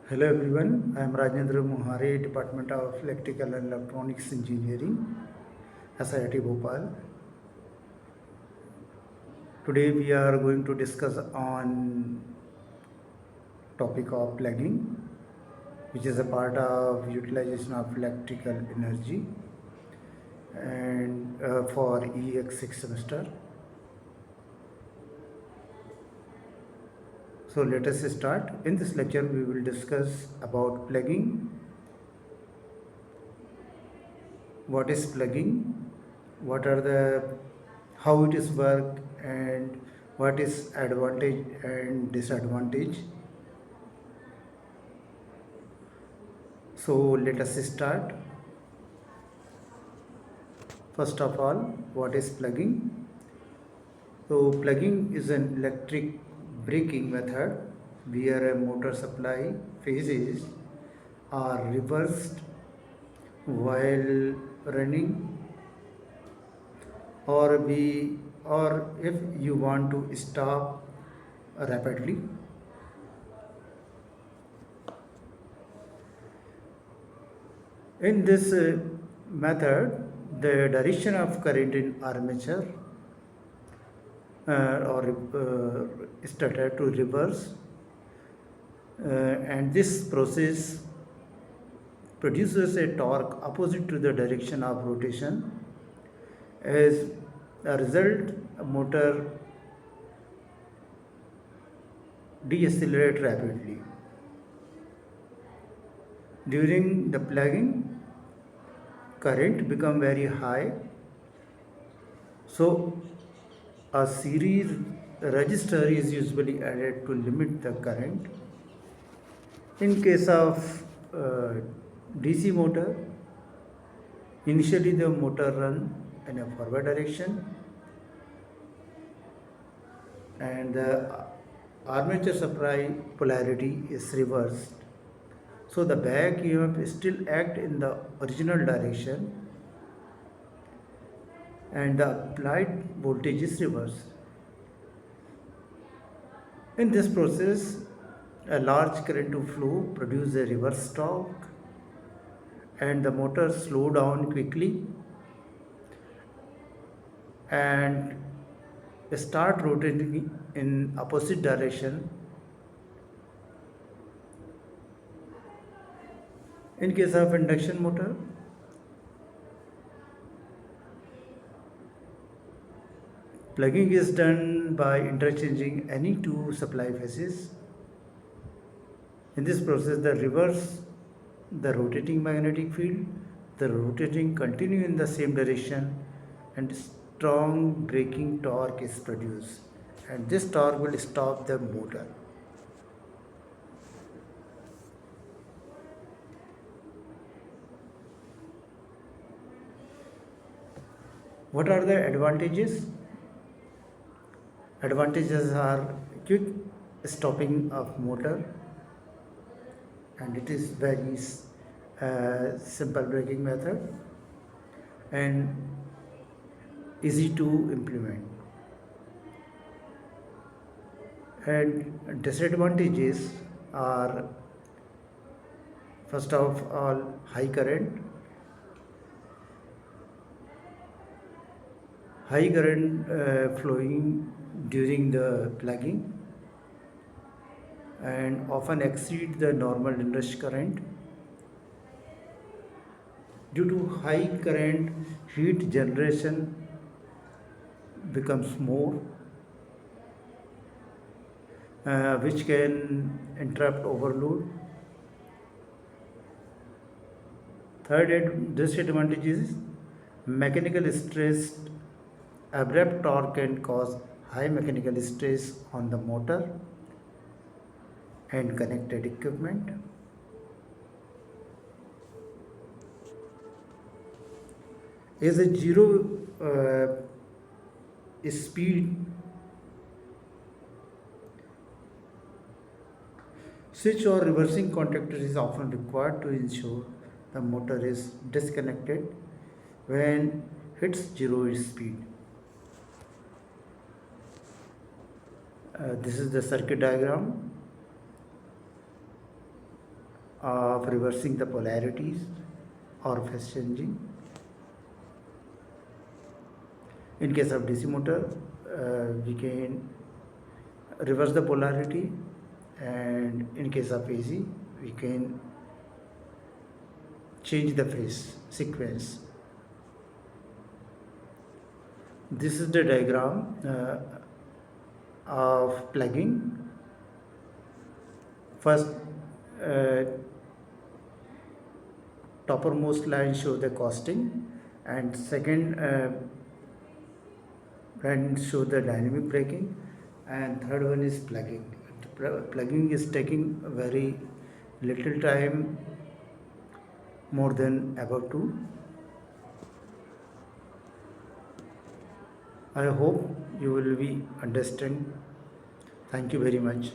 Hello everyone, I am Rajendra Muhare, Department of Electrical and Electronics Engineering, SIRT Bhopal. Today we are going to discuss on topic of plugging, which is a part of utilization of electrical energy and for EX 6 semester. So let us start. In this lecture we will discuss about plugging. What is plugging? What are the how it is work and what is advantage and disadvantage. So let us start. First of all, what is plugging? So plugging is an electric braking method where a motor supply phases are reversed while running, or if you want to stop rapidly. In this method, the direction of current in armature started to reverse, and this process produces a torque opposite to the direction of rotation. As a result, a motor decelerates rapidly. During the plugging, current become very high, so a series resistor is usually added to limit the current. In case of DC motor, initially the motor run in a forward direction and the armature supply polarity is reversed. So the back EMF still act in the original direction and the applied voltage is reversed. In this process, a large current to flow produces a reverse torque and the motor slow down quickly and start rotating in opposite direction. In case of induction motor, plugging is done by interchanging any two supply phases. In this process, the rotating magnetic field, the rotating continue in the same direction and strong braking torque is produced, and this torque will stop the motor. What are the advantages? Advantages are quick stopping of motor, and it is very simple braking method and easy to implement. And disadvantages are, first of all, high current. High current flowing during the plugging and often exceed the normal induced current. Due to high current, heat generation becomes more, which can interrupt overload. Third disadvantage is mechanical stress. Abrupt torque can cause high mechanical stress on the motor and connected equipment. Is a zero speed switch or reversing contactor is often required to ensure the motor is disconnected when hits zero speed. This is the circuit diagram. of reversing the polarities or phase changing. In case of DC motor, we can reverse the polarity, and in case of AC, we can change the phase sequence. This is the diagram of plugging. First, uh, toppermost line show the costing, and second line show the dynamic braking, and third one is plugging. Plugging is taking very little time, more than above 2. I hope you will be understand. Thank you very much.